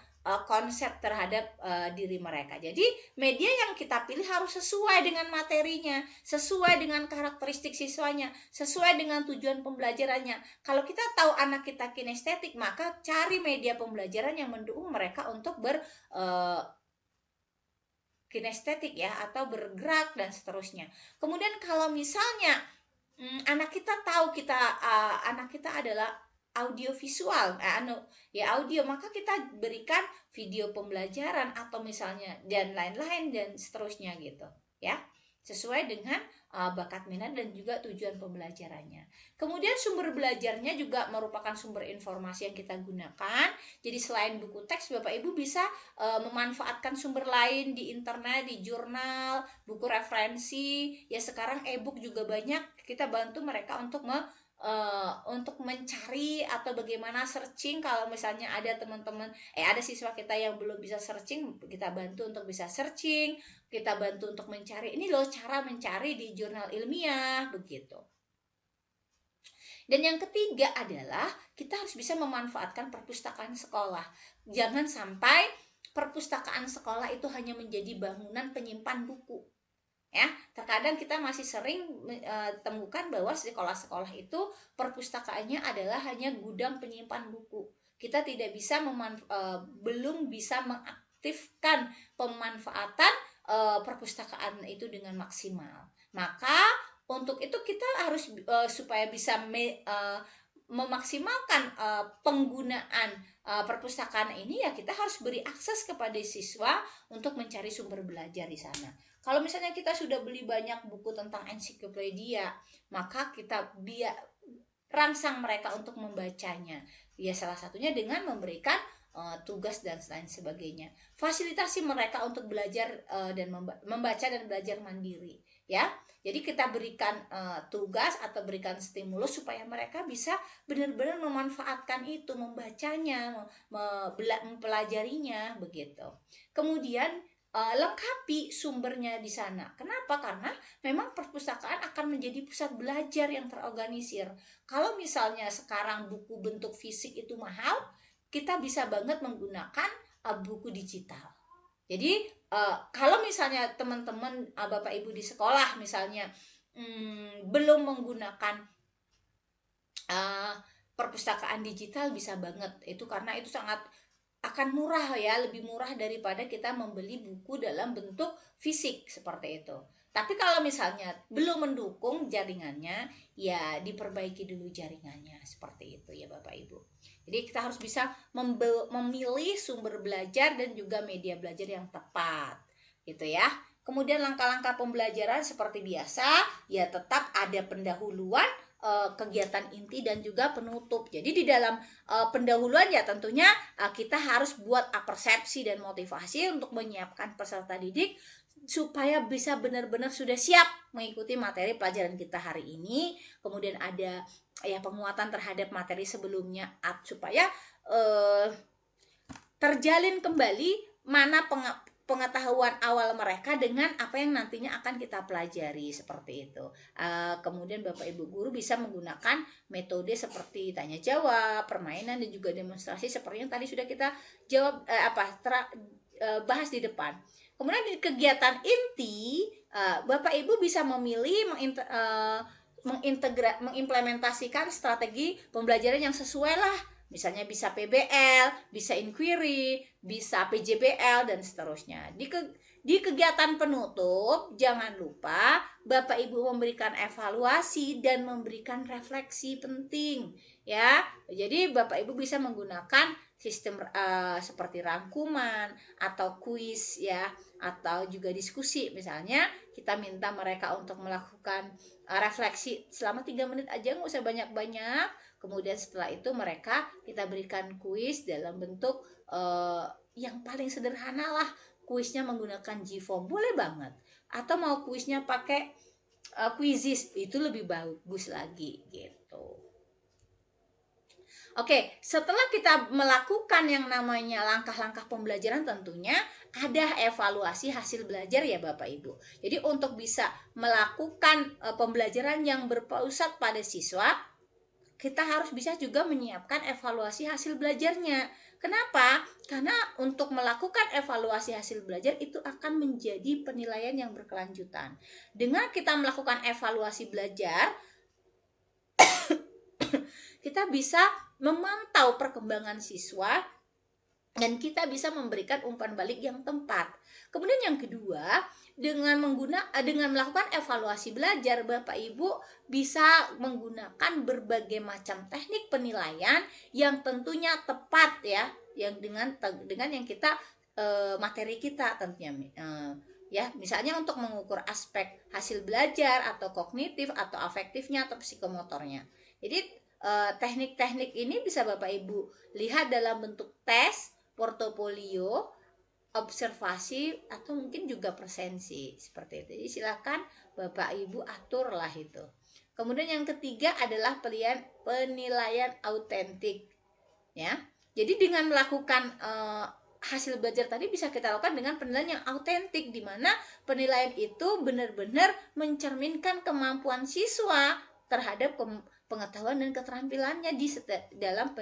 konsep terhadap diri mereka. Jadi media yang kita pilih harus sesuai dengan materinya, sesuai dengan karakteristik siswanya, sesuai dengan tujuan pembelajarannya. Kalau kita tahu anak kita kinestetik, maka cari media pembelajaran yang mendukung mereka untuk kinestetik ya, atau bergerak dan seterusnya. Kemudian kalau misalnya anak kita tahu anak kita adalah audiovisual, audio, maka kita berikan video pembelajaran atau misalnya dan lain-lain dan seterusnya gitu ya, sesuai dengan bakat minat dan juga tujuan pembelajarannya. Kemudian sumber belajarnya juga merupakan sumber informasi yang kita gunakan. Jadi selain buku teks, Bapak Ibu bisa memanfaatkan sumber lain di internet, di jurnal, buku referensi. Ya sekarang e-book juga banyak. Kita bantu mereka untuk mencari atau bagaimana searching. Kalau misalnya ada teman-teman ada siswa kita yang belum bisa searching, kita bantu untuk bisa searching, kita bantu untuk mencari. Ini loh cara mencari di jurnal ilmiah begitu. Dan yang ketiga adalah kita harus bisa memanfaatkan perpustakaan sekolah. Jangan sampai perpustakaan sekolah itu hanya menjadi bangunan penyimpan buku. Ya, terkadang kita masih sering temukan bahwa sekolah-sekolah itu perpustakaannya adalah hanya gudang penyimpan buku. Kita tidak bisa belum bisa mengaktifkan pemanfaatan perpustakaan itu dengan maksimal. Maka untuk itu kita harus supaya bisa memaksimalkan penggunaan perpustakaan ini, ya kita harus beri akses kepada siswa untuk mencari sumber belajar di sana. Kalau misalnya kita sudah beli banyak buku tentang ensiklopedia, maka kita rangsang mereka untuk membacanya. Ya salah satunya dengan memberikan tugas dan lain sebagainya. Fasilitasi mereka untuk belajar dan membaca dan belajar mandiri, ya. Jadi kita berikan tugas atau berikan stimulus supaya mereka bisa benar-benar memanfaatkan itu, membacanya, mempelajarinya begitu. Kemudian lengkapi sumbernya di sana. Kenapa? Karena memang perpustakaan akan menjadi pusat belajar yang terorganisir. Kalau misalnya sekarang buku bentuk fisik itu mahal, kita bisa banget menggunakan buku digital. Jadi kalau misalnya teman-teman Bapak Ibu di sekolah misalnya belum menggunakan perpustakaan digital, bisa banget itu, karena itu sangat akan murah ya, lebih murah daripada kita membeli buku dalam bentuk fisik seperti itu. Tapi kalau misalnya belum mendukung jaringannya, ya diperbaiki dulu jaringannya, seperti itu ya Bapak Ibu. Jadi kita harus bisa memilih sumber belajar dan juga media belajar yang tepat, gitu ya. Kemudian langkah-langkah pembelajaran seperti biasa, ya tetap ada pendahuluan, kegiatan inti dan juga penutup. Jadi di dalam pendahuluan ya tentunya kita harus buat persepsi dan motivasi untuk menyiapkan peserta didik supaya bisa benar-benar sudah siap mengikuti materi pelajaran kita hari ini. Kemudian ada ya penguatan terhadap materi sebelumnya supaya terjalin kembali mana pengetahuan awal mereka dengan apa yang nantinya akan kita pelajari, seperti itu. Kemudian Bapak Ibu guru bisa menggunakan metode seperti tanya jawab, permainan dan juga demonstrasi seperti yang tadi sudah kita jawab bahas di depan. Kemudian di kegiatan inti, Bapak Ibu bisa memilih mengimplementasikan strategi pembelajaran yang sesuai lah. Misalnya bisa PBL, bisa inquiry, bisa PJBL dan seterusnya. Di kegiatan penutup, jangan lupa Bapak Ibu memberikan evaluasi dan memberikan refleksi penting, ya. Jadi Bapak Ibu bisa menggunakan sistem seperti rangkuman atau kuis, ya, atau juga diskusi. Misalnya kita minta mereka untuk melakukan refleksi selama 3 menit aja, nggak usah banyak-banyak. Kemudian setelah itu mereka kita berikan kuis dalam bentuk yang paling sederhana lah. Kuisnya menggunakan Gform boleh banget, atau mau kuisnya pakai Quizizz itu lebih bagus lagi gitu. Oke, setelah kita melakukan yang namanya langkah-langkah pembelajaran, tentunya ada evaluasi hasil belajar ya Bapak Ibu. Jadi untuk bisa melakukan pembelajaran yang berpusat pada siswa, kita harus bisa juga menyiapkan evaluasi hasil belajarnya. Kenapa? Karena untuk melakukan evaluasi hasil belajar itu akan menjadi penilaian yang berkelanjutan. Dengan kita melakukan evaluasi belajar, kita bisa memantau perkembangan siswa dan kita bisa memberikan umpan balik yang tepat. Kemudian yang kedua, dengan melakukan evaluasi belajar, Bapak Ibu bisa menggunakan berbagai macam teknik penilaian yang tentunya tepat ya, yang dengan yang kita materi kita tentunya ya, misalnya untuk mengukur aspek hasil belajar atau kognitif atau afektifnya atau psikomotornya. Jadi teknik-teknik ini bisa Bapak Ibu lihat dalam bentuk tes, portofolio, observasi, atau mungkin juga presensi seperti itu. Jadi silakan Bapak Ibu aturlah itu. Kemudian yang ketiga adalah penilaian autentik, ya. Jadi dengan melakukan hasil belajar tadi bisa kita lakukan dengan penilaian yang autentik, di mana penilaian itu benar-benar mencerminkan kemampuan siswa terhadap pengetahuan dan keterampilannya di dalam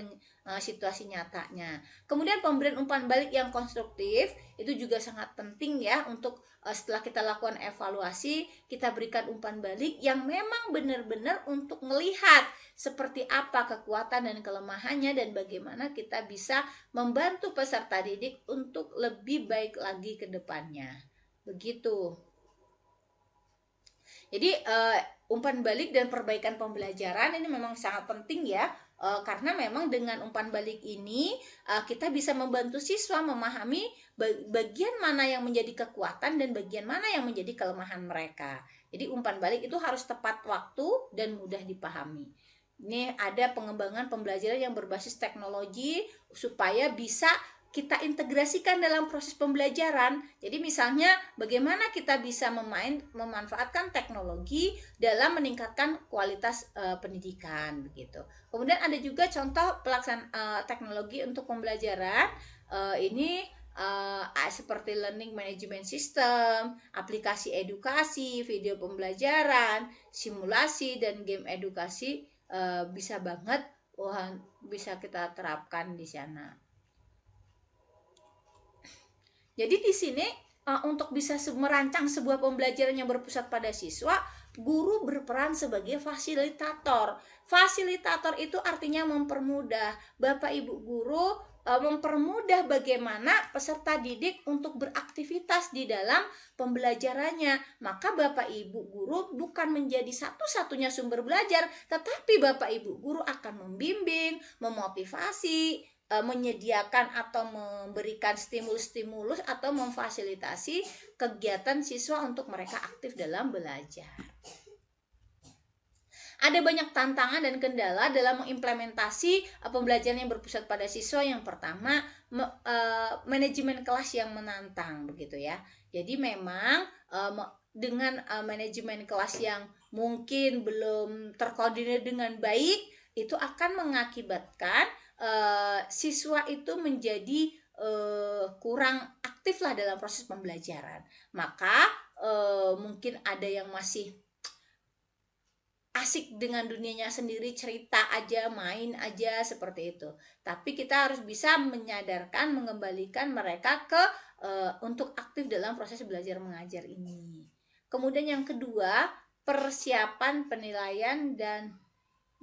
situasi nyatanya. Kemudian pemberian umpan balik yang konstruktif itu juga sangat penting ya, untuk setelah kita lakukan evaluasi, kita berikan umpan balik yang memang benar-benar untuk melihat seperti apa kekuatan dan kelemahannya dan bagaimana kita bisa membantu peserta didik untuk lebih baik lagi ke depannya. Begitu. Jadi umpan balik dan perbaikan pembelajaran ini memang sangat penting ya, karena memang dengan umpan balik ini kita bisa membantu siswa memahami bagian mana yang menjadi kekuatan dan bagian mana yang menjadi kelemahan mereka. Jadi umpan balik itu harus tepat waktu dan mudah dipahami. Ini ada pengembangan pembelajaran yang berbasis teknologi supaya bisa kita integrasikan dalam proses pembelajaran. Jadi misalnya bagaimana kita bisa memanfaatkan teknologi dalam meningkatkan kualitas pendidikan begitu. Kemudian ada juga contoh pelaksanaan teknologi untuk pembelajaran. Ini seperti learning management system, aplikasi edukasi, video pembelajaran, simulasi dan game edukasi bisa banget bisa kita terapkan di sana. Jadi di sini untuk bisa merancang sebuah pembelajaran yang berpusat pada siswa, guru berperan sebagai fasilitator. Fasilitator itu artinya mempermudah. Bapak Ibu guru mempermudah bagaimana peserta didik untuk beraktivitas di dalam pembelajarannya. Maka Bapak Ibu guru bukan menjadi satu-satunya sumber belajar, tetapi Bapak Ibu guru akan membimbing, memotivasi, menyediakan atau memberikan stimulus-stimulus atau memfasilitasi kegiatan siswa untuk mereka aktif dalam belajar. Ada banyak tantangan dan kendala dalam mengimplementasi pembelajaran yang berpusat pada siswa. Yang pertama, manajemen kelas yang menantang begitu ya. Jadi memang dengan manajemen kelas yang mungkin belum terkoordinir dengan baik, itu akan mengakibatkan siswa itu menjadi kurang aktif lah dalam proses pembelajaran. Maka mungkin ada yang masih asik dengan dunianya sendiri, cerita aja, main aja seperti itu. Tapi kita harus bisa menyadarkan, mengembalikan mereka ke untuk aktif dalam proses belajar mengajar ini. Kemudian yang kedua, persiapan penilaian dan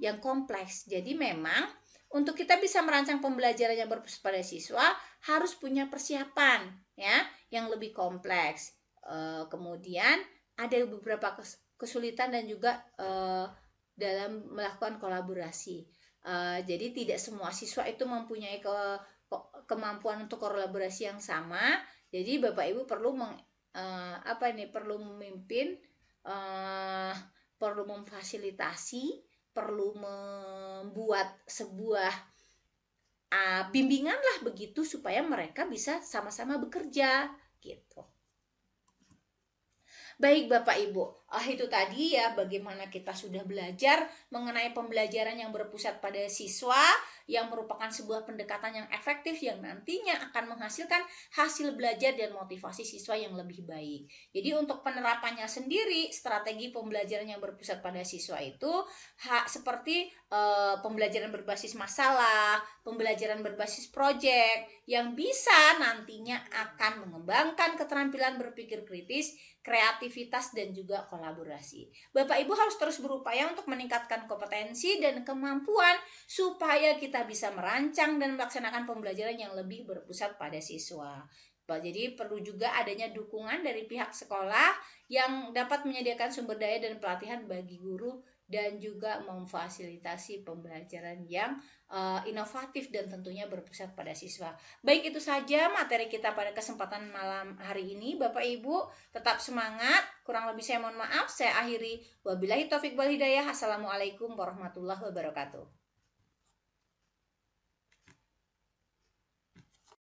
yang kompleks. Jadi memang untuk kita bisa merancang pembelajaran yang berpusat pada siswa harus punya persiapan ya yang lebih kompleks. Kemudian ada beberapa kesulitan dan juga dalam melakukan kolaborasi. Jadi tidak semua siswa itu mempunyai kemampuan untuk kolaborasi yang sama. Jadi Bapak Ibu perlu perlu memimpin, perlu memfasilitasi, perlu membuat sebuah bimbingan lah begitu supaya mereka bisa sama-sama bekerja gitu. Baik Bapak Ibu, itu tadi ya bagaimana kita sudah belajar mengenai pembelajaran yang berpusat pada siswa yang merupakan sebuah pendekatan yang efektif yang nantinya akan menghasilkan hasil belajar dan motivasi siswa yang lebih baik. Jadi untuk penerapannya sendiri, strategi pembelajaran yang berpusat pada siswa itu seperti pembelajaran berbasis masalah, pembelajaran berbasis proyek yang bisa nantinya akan mengembangkan keterampilan berpikir kritis, kreativitas dan juga kolaborasi. Bapak Ibu harus terus berupaya untuk meningkatkan kompetensi dan kemampuan supaya kita bisa merancang dan melaksanakan pembelajaran yang lebih berpusat pada siswa. Jadi perlu juga adanya dukungan dari pihak sekolah yang dapat menyediakan sumber daya dan pelatihan bagi guru dan juga memfasilitasi pembelajaran yang inovatif dan tentunya berpusat pada siswa. Baik, itu saja materi kita pada kesempatan malam hari ini. Bapak Ibu tetap semangat. Kurang lebih saya mohon maaf. Saya akhiri. Wabillahi taufik wal hidayah. Assalamualaikum warahmatullahi wabarakatuh.